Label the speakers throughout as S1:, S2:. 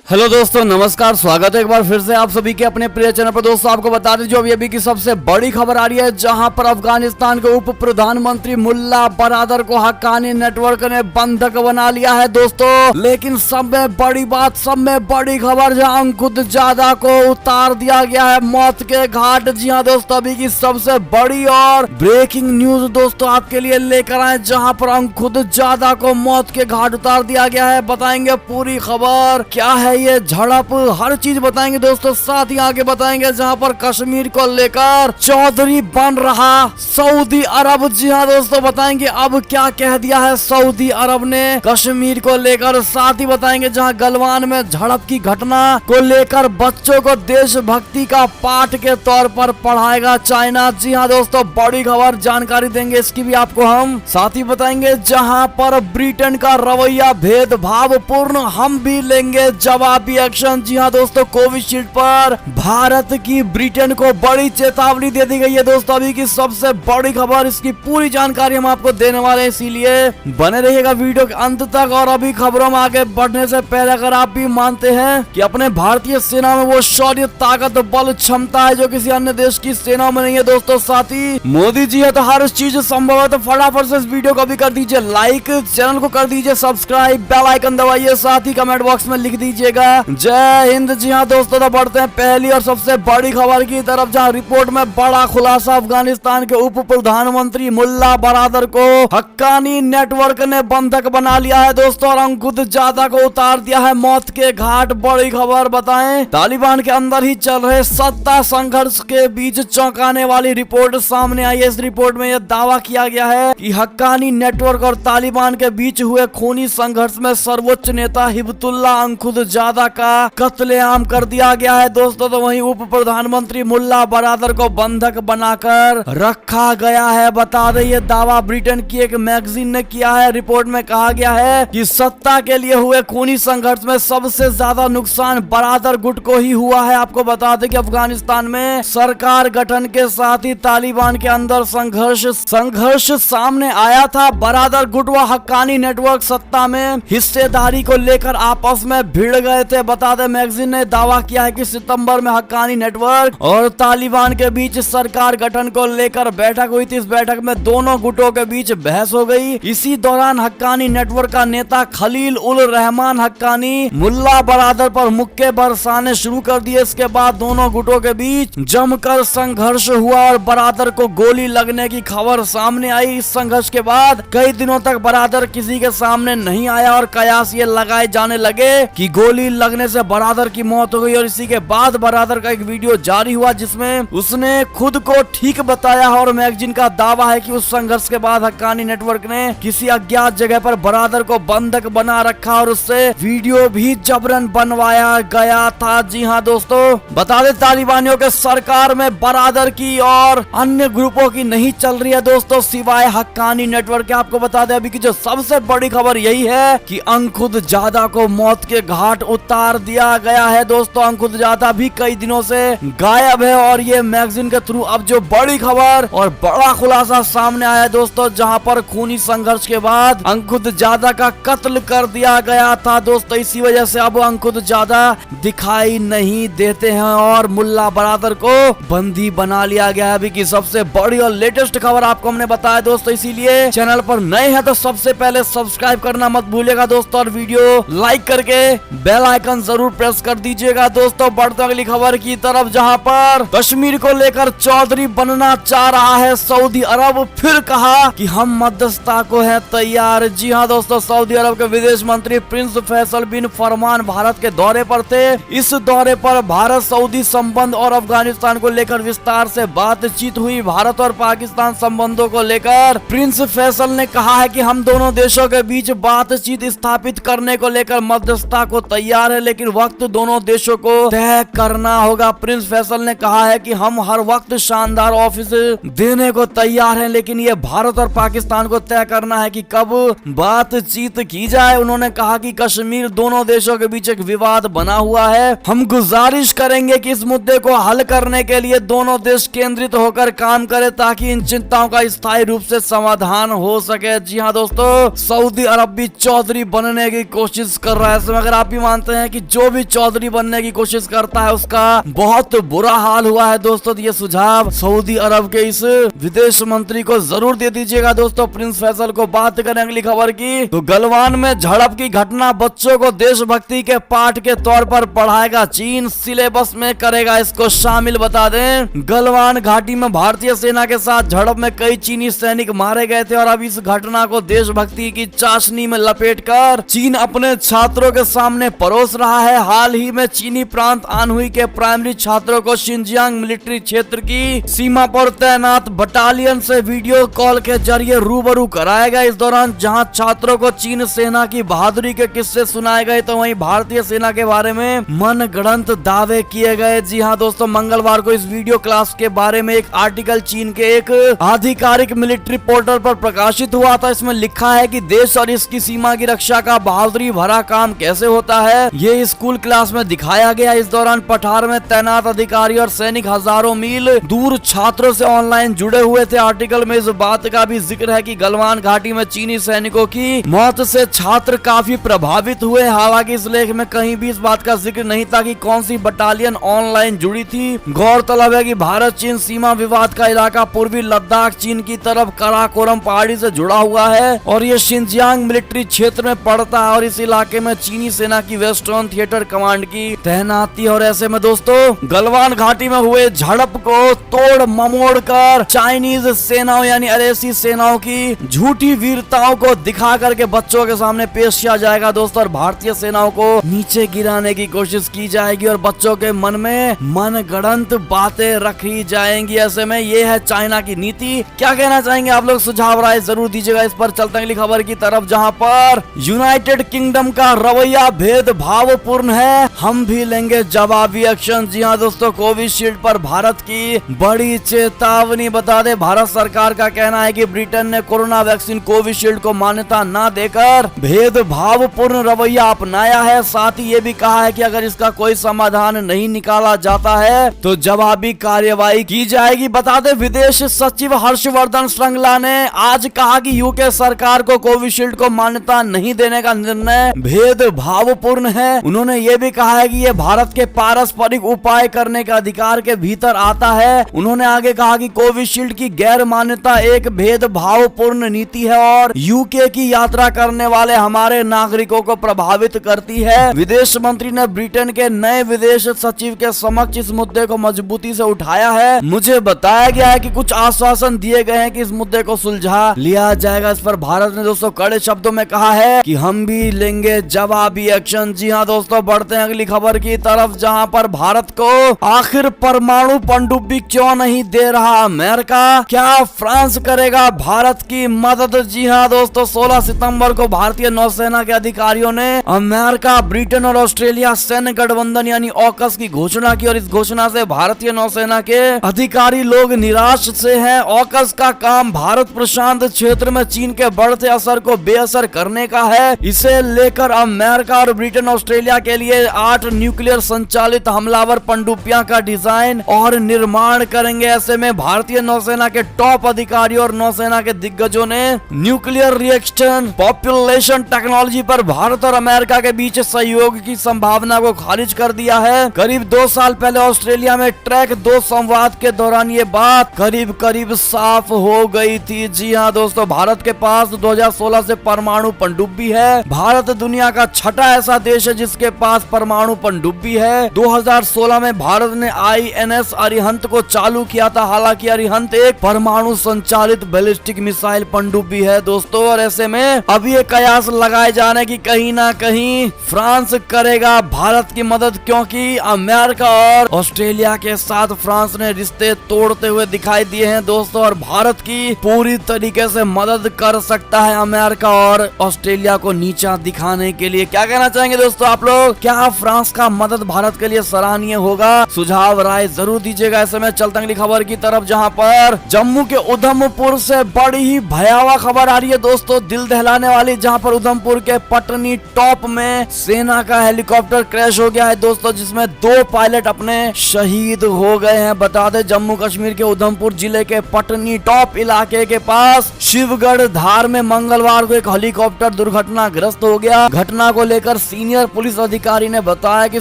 S1: Hello दोस्तों, नमस्कार। स्वागत है एक बार फिर से आप सभी के अपने प्रिय चैनल पर। दोस्तों आपको बता दें जो अभी की सबसे बड़ी खबर आ रही है, जहां पर अफगानिस्तान के उप प्रधानमंत्री मुल्ला बरादर को हक्कानी नेटवर्क ने बंधक बना लिया है दोस्तों। लेकिन सब में बड़ी बात, सब में बड़ी खबर, जहां अंखुदजादा को उतार दिया गया है मौत के घाट। जी हाँ दोस्तों, अभी की सबसे बड़ी और ब्रेकिंग न्यूज दोस्तों आपके लिए लेकर आए, जहाँ पर अंखुदजादा को मौत के घाट उतार दिया गया है। बताएंगे पूरी खबर, क्या है ये झड़प, हर चीज बताएंगे दोस्तों। साथ ही आगे बताएंगे जहां पर कश्मीर को लेकर चौधरी बन रहा सऊदी अरब। जी हाँ दोस्तों, बताएंगे अब क्या कह दिया है सऊदी अरब ने कश्मीर को लेकर। साथ ही बताएंगे जहां गलवान में झड़प की घटना को लेकर बच्चों को देशभक्ति का पाठ के तौर पर पढ़ाएगा चाइना। जी हाँ दोस्तों, बड़ी खबर, जानकारी देंगे इसकी भी आपको हम। साथ ही बताएंगे जहां पर ब्रिटेन का रवैया भेदभाव पूर्ण, हम भी लेंगे जवाबी एक्शन। जी हाँ दोस्तों, कोविशील्ड पर भारत की ब्रिटेन को बड़ी चेतावनी दे दी गई है दोस्तों। अभी की सबसे बड़ी खबर, इसकी पूरी जानकारी हम आपको देने वाले हैं, इसीलिए बने रहिएगा वीडियो के अंत तक। और अभी खबरों में आगे बढ़ने से पहले अगर आप भी मानते हैं कि अपने भारतीय सेना में वो शौर्य, ताकत, बल, क्षमता है जो किसी अन्य देश की सेना में नहीं है दोस्तों, साथ ही मोदी जी है तो हर चीज संभव है। तो फटाफट से इस वीडियो को भी कर दीजिए लाइक, चैनल को कर दीजिए सब्सक्राइब, बेल आइकन दबाइए, साथ ही कमेंट बॉक्स में लिख दीजिएगा जय हिंद। जी हाँ दोस्तों, तो बढ़ते हैं पहली और सबसे बड़ी खबर की तरफ, जहां रिपोर्ट में बड़ा खुलासा, अफगानिस्तान के उप प्रधानमंत्री मुल्ला बरादर को हक्कानी नेटवर्क ने बंधक बना लिया है दोस्तों, और अंखुदजादा को उतार दिया है मौत के घाट। बड़ी खबर बताएं, तालिबान के अंदर ही चल रहे सत्ता संघर्ष के बीच चौंकाने वाली रिपोर्ट सामने आई है। इस रिपोर्ट में यह दावा किया गया है कि हक्कानी नेटवर्क और तालिबान के बीच हुए खूनी संघर्ष में सर्वोच्च नेता हिबतुल्ला अंखुदजादा का कत्लेआम कर दिया गया है दोस्तों। तो वहीं उप प्रधानमंत्री मुल्ला बरादर को बंधक बनाकर रखा गया है। बता दें ये दावा ब्रिटेन की एक मैगजीन ने किया है। रिपोर्ट में कहा गया है कि सत्ता के लिए हुए खूनी संघर्ष में सबसे ज्यादा नुकसान बरादर गुट को ही हुआ है। आपको बता दें कि अफगानिस्तान में सरकार गठन के साथ ही तालिबान के अंदर संघर्ष सामने आया था। बरादर गुट व हक्कानी नेटवर्क सत्ता में हिस्सेदारी को लेकर आपस में भिड़ गए थे। बता दें मैगजीन ने दावा किया है कि सितंबर में हक्कानी नेटवर्क और तालिबान के बीच सरकार गठन को लेकर बैठक हुई थी। इस बैठक में दोनों गुटों के बीच बहस हो गई। इसी दौरान हक्कानी नेटवर्क का नेता खलील उल रहमान हक्कानी मुल्ला बरादर पर मुक्के बरसाने शुरू कर दिए। इसके बाद दोनों गुटों के बीच जमकर संघर्ष हुआ और बरादर को गोली लगने की खबर सामने आई। इस संघर्ष के बाद कई दिनों तक बरादर किसी के सामने नहीं आया और कयास ये लगाए जाने लगे कि गोली लगने से बरादर की मौत हो गई। और इसी के बाद बरादर का एक वीडियो जारी हुआ जिसमें उसने खुद को ठीक बताया। और मैगजीन का दावा है कि उस संघर्ष के बाद हक्कानी नेटवर्क ने किसी अज्ञात जगह पर बरादर को बंधक बना रखा और उससे वीडियो भी जबरन बनवाया गया था। जी हाँ दोस्तों, बता दें तालिबानियों के सरकार में बरादर की और अन्य ग्रुपों की नहीं चल रही है दोस्तों, सिवाय हक्कानी नेटवर्क के। आपको बता दें अभी की जो सबसे बड़ी खबर यही है कि अंखुदजादा को मौत के घाट उतार दिया गया है दोस्तों। अंखुदजादा भी कई दिनों से गायब है और ये मैगजीन के थ्रू अब जो बड़ी खबर और बड़ा खुलासा सामने आया है दोस्तों, जहां पर खूनी संघर्ष के बाद अंखुदजादा का कत्ल कर दिया गया था दोस्तों। इसी वजह से अब अंखुदजादा दिखाई नहीं देते हैं और मुल्ला बरादर को बंदी बना लिया गया है। अभी की सबसे बड़ी और लेटेस्ट खबर आपको हमने बताया दोस्तों, इसीलिए चैनल पर नए हैं तो सबसे पहले सब्सक्राइब करना मत भूलिएगा दोस्तों, और वीडियो लाइक करके बेल आइकन जरूर प्रेस कर दीजिएगा दोस्तों। बढ़ते अगली खबर की तरफ, जहां पर कश्मीर को लेकर चौधरी बनना चाह रहा है सऊदी अरब। फिर कहा कि हम मध्यस्थता को है तैयार। जी हाँ दोस्तों, सऊदी अरब के विदेश मंत्री प्रिंस फैसल बिन फरमान भारत के दौरे पर थे। इस दौरे पर भारत सऊदी संबंध और अफगानिस्तान को लेकर विस्तार से बातचीत हुई। भारत और पाकिस्तान संबंधों को लेकर प्रिंस फैसल ने कहा है कि हम दोनों देशों के बीच बातचीत स्थापित करने को लेकर मध्यस्थता को तैयार है, लेकिन वक्त दोनों देशों को तय करना होगा। प्रिंस फैसल ने कहा है कि हम हर वक्त शानदार ऑफिस देने को तैयार हैं, लेकिन ये भारत और पाकिस्तान को तय करना है कि कब बातचीत की जाए। उन्होंने कहा कि कश्मीर दोनों देशों के बीच एक विवाद बना हुआ है। हम गुजारिश करेंगे कि इस मुद्दे को हल करने के लिए दोनों देश केंद्रित होकर काम करें ताकि इन चिंताओं का स्थायी रूप से समाधान हो सके। जी हाँ दोस्तों, सऊदी अरब भी चौधरी बनने की कोशिश कर रहा है। अगर आप भी जानते हैं कि जो भी चौधरी बनने की कोशिश करता है उसका बहुत बुरा हाल हुआ है दोस्तों। ये सुझाव सऊदी अरब के इस विदेश मंत्री को जरूर दे दीजिएगा दोस्तों। प्रिंस फैसल को बात करें अगली खबर की, तो गलवान में झड़प की घटना बच्चों को देशभक्ति के पाठ के तौर पर पढ़ाएगा चीन, सिलेबस में करेगा इसको शामिल। बता दें गलवान घाटी में भारतीय सेना के साथ झड़प में कई चीनी सैनिक मारे गए थे और अब इस घटना को देशभक्ति की चाशनी में लपेटकर चीन अपने छात्रों के सामने परोस रहा है। हाल ही में चीनी प्रांत आनहुई के प्राइमरी छात्रों को शिनजियांग मिलिट्री क्षेत्र की सीमा पर तैनात बटालियन से वीडियो कॉल के जरिए रूबरू कराया गया। इस दौरान जहां छात्रों को चीन सेना की बहादुरी के किस्से सुनाए गए तो वहीं भारतीय सेना के बारे में मनगढ़ंत दावे किए गए। जी हां दोस्तों, मंगलवार को इस वीडियो क्लास के बारे में एक आर्टिकल चीन के एक आधिकारिक मिलिट्री पोर्टल पर प्रकाशित हुआ था। इसमें लिखा है कि देश और इसकी सीमा की रक्षा का बहादुरी भरा काम कैसे होता है, ये स्कूल क्लास में दिखाया गया। इस दौरान पठार में तैनात अधिकारी और सैनिक हजारों मील दूर छात्रों से ऑनलाइन जुड़े हुए थे। आर्टिकल में इस बात का भी जिक्र है कि गलवान घाटी में चीनी सैनिकों की मौत से छात्र काफी प्रभावित हुए। हालांकि इस लेख में कहीं भी इस बात का जिक्र नहीं था कि कौन सी बटालियन ऑनलाइन जुड़ी थी। गौरतलब है कि भारत चीन सीमा विवाद का इलाका पूर्वी लद्दाख चीन की तरफ कराकोरम पहाड़ी से जुड़ा हुआ है और ये शिनजियांग मिलिट्री क्षेत्र में पड़ता है और इस इलाके में चीनी सेना की वेस्टर्न थिएटर कमांड की तैनाती। और ऐसे में दोस्तों गलवान घाटी में हुए झड़प को तोड़ ममोड़ कर चाइनीज सेनाओं यानी अरेसी सेनाओं की झूठी वीरताओं को दिखा करके बच्चों के सामने पेश किया जाएगा दोस्तों, और भारतीय सेनाओं को नीचे गिराने की कोशिश की जाएगी और बच्चों के मन में मनगढ़ंत बातें रखी जाएंगी। ऐसे में ये है चाइना की नीति। क्या कहना चाहेंगे आप लोग, सुझाव राय जरूर दीजिएगा। इस पर चलते हैं अगली खबर की तरफ, जहां पर यूनाइटेड किंगडम का रवैया भेदभावपूर्ण है, हम भी लेंगे जवाबी एक्शन। जी हां दोस्तों, कोविशील्ड पर भारत की बड़ी चेतावनी। बता दें भारत सरकार का कहना है कि ब्रिटेन ने कोरोना वैक्सीन कोविशील्ड को मान्यता न देकर भेदभावपूर्ण रवैया अपनाया है। साथ ही ये भी कहा है कि अगर इसका कोई समाधान नहीं निकाला जाता है तो जवाबी कार्यवाही की जाएगी। बता दें विदेश सचिव हर्षवर्धन श्रृंगला ने आज कहा कि यूके सरकार को कोविशील्ड को मान्यता नहीं देने का निर्णय भेदभावपूर्ण है। उन्होंने ये भी कहा है कि ये भारत के पारस्परिक उपाय करने के अधिकार के भीतर आता है। उन्होंने आगे कहा कि कोविशील्ड की गैर मान्यता एक भेदभावपूर्ण नीति है और यूके की यात्रा करने वाले हमारे नागरिकों को प्रभावित करती है। विदेश मंत्री ने ब्रिटेन के नए विदेश सचिव के समक्ष इस मुद्दे को मजबूती से उठाया है। मुझे बताया गया है कि कुछ आश्वासन दिए गए हैं कि इस मुद्दे को सुलझा लिया जाएगा। इस पर भारत ने दोस्तों कड़े शब्दों में कहा है कि हम भी लेंगे जवाबी एक्शन। जी हाँ दोस्तों, बढ़ते हैं अगली खबर की तरफ, जहां पर भारत को आखिर परमाणु पनडुब्बी क्यों नहीं दे रहा अमेरिका, क्या फ्रांस करेगा भारत की मदद। जी हाँ दोस्तों, 16 सितंबर को भारतीय नौसेना के अधिकारियों ने अमेरिका, ब्रिटेन और ऑस्ट्रेलिया सैन्य गठबंधन यानी ऑकस की घोषणा की और इस घोषणा से भारतीय नौसेना के अधिकारी लोग निराश से हैं। ऑकस का काम भारत प्रशांत क्षेत्र में चीन के बढ़ते असर को बेअसर करने का है। इसे लेकर अमेरिका और ब्रिटेन ऑस्ट्रेलिया के लिए 8 न्यूक्लियर संचालित हमलावर पनडुब्बियां का डिजाइन और निर्माण करेंगे। ऐसे में भारतीय नौसेना के टॉप अधिकारी और नौसेना के दिग्गजों ने न्यूक्लियर रिएक्शन पॉपुलेशन टेक्नोलॉजी पर भारत और अमेरिका के बीच सहयोग की संभावना को खारिज कर दिया है। करीब 2 साल पहले ऑस्ट्रेलिया में ट्रैक 2 संवाद के दौरान ये बात करीब साफ हो गई थी। जी हाँ दोस्तों, भारत के पास 2016 से परमाणु पनडुब्बी है। भारत दुनिया का छठा ऐसा देश है जिसके पास परमाणु पनडुब्बी है। 2016 में भारत ने INS अरिहंत को चालू किया था। हालांकि अरिहंत एक परमाणु संचालित बैलिस्टिक मिसाइल पनडुब्बी है दोस्तों, और ऐसे में अब ये कयास लगाए जाने की कहीं ना कहीं फ्रांस करेगा भारत की मदद, क्योंकि अमेरिका और ऑस्ट्रेलिया के साथ फ्रांस ने रिश्ते तोड़ते हुए दिखाई दिए हैं दोस्तों, और भारत की पूरी तरीके से मदद कर सकता है अमेरिका और ऑस्ट्रेलिया को नीचा दिखाने के लिए। क्या कहना चाहेंगे दोस्तों आप लोग, क्या फ्रांस का मदद भारत के लिए सराहनीय होगा? सुझाव राय जरूर दीजिएगा। ऐसे में चलते अगली खबर की तरफ, जहां पर जम्मू के उधमपुर से बड़ी ही भयावह खबर आ रही है दोस्तों, दिल दहलाने वाली, जहां पर उधमपुर के पटनी टॉप में सेना का हेलीकॉप्टर क्रैश हो गया है दोस्तों, जिसमें 2 पायलट अपने शहीद हो गए हैं। बता दें जम्मू कश्मीर के उधमपुर जिले के पटनी टॉप इलाके के पास शिवगढ़ धार में मंगलवार को एक हेलीकॉप्टर दुर्घटनाग्रस्त हो गया। घटना को लेकर सीनियर सीनियर पुलिस अधिकारी ने बताया कि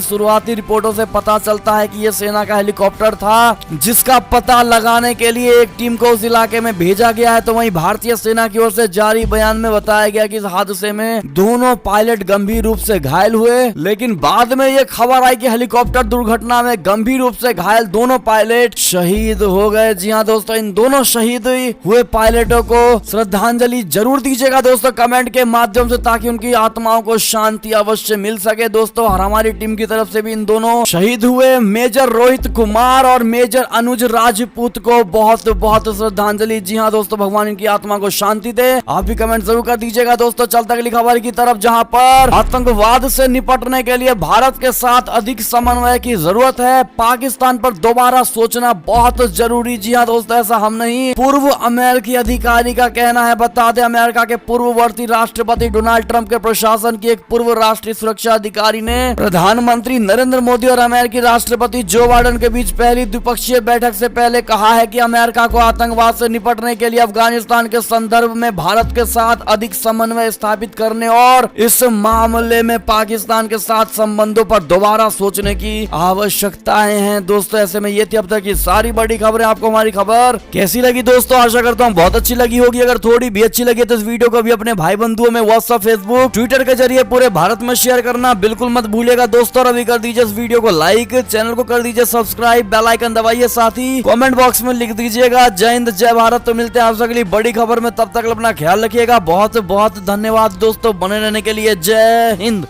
S1: शुरुआती रिपोर्टों से पता चलता है कि ये सेना का हेलीकॉप्टर था जिसका पता लगाने के लिए एक टीम को उस इलाके में भेजा गया है। तो वहीं भारतीय सेना की ओर से जारी बयान में बताया गया कि इस हादसे में दोनों पायलट गंभीर रूप से घायल हुए, लेकिन बाद में ये खबर आई कि हेलीकॉप्टर दुर्घटना में गंभीर रूप से घायल दोनों पायलट शहीद हो गए। जी हाँ दोस्तों, इन दोनों शहीद हुए पायलटों को श्रद्धांजलि जरूर दीजिएगा दोस्तों कमेंट के माध्यम से, ताकि उनकी आत्माओं को शांति अवश्य मिल सके दोस्तों। और हमारी टीम की तरफ से भी इन दोनों शहीद हुए मेजर रोहित कुमार और मेजर अनुज राजपूत को बहुत बहुत श्रद्धांजलि। जी हाँ दोस्तों, भगवान इनकी आत्मा को शांति दे। आप भी कमेंट जरूर कर दीजिएगा दोस्तों। चलता अगली खबर की तरफ, जहां पर आतंकवाद से निपटने के लिए भारत के साथ अधिक समन्वय की जरूरत है, पाकिस्तान पर दोबारा सोचना बहुत जरूरी। जी हाँ दोस्तों, ऐसा हम नहीं, पूर्व अमेरिकी अधिकारी का कहना है। बता दें, अमेरिका के पूर्ववर्ती राष्ट्रपति डोनाल्ड ट्रंप के प्रशासन की एक पूर्व राष्ट्रीय सुरक्षा अधिकारी ने प्रधानमंत्री नरेंद्र मोदी और अमेरिकी राष्ट्रपति जो बाइडेन के बीच पहली द्विपक्षीय बैठक से पहले कहा है कि अमेरिका को आतंकवाद से निपटने के लिए अफगानिस्तान के संदर्भ में भारत के साथ अधिक समन्वय स्थापित करने और इस मामले में पाकिस्तान के साथ संबंधों पर दोबारा सोचने की आवश्यकताएं हैं दोस्तों। ऐसे में ये थी अब तक की सारी बड़ी खबरें। आपको हमारी खबर कैसी लगी दोस्तों? आशा करता हूँ बहुत अच्छी लगी होगी। अगर थोड़ी भी अच्छी लगी तो इस वीडियो को भी अपने भाई बंधुओं में व्हाट्सएप, फेसबुक, ट्विटर के जरिए पूरे भारत में शेयर करना बिल्कुल मत भूलिएगा दोस्तों। और अभी कर दीजिए इस वीडियो को लाइक, चैनल को कर दीजिए सब्सक्राइब, बेल आइकन दबाइए, साथ ही कमेंट बॉक्स में लिख दीजिएगा जय हिंद जय भारत। तो मिलते हैं आपसे अगली बड़ी खबर में, तब तक अपना ख्याल रखिएगा। बहुत बहुत धन्यवाद दोस्तों बने रहने के लिए। जय हिंद।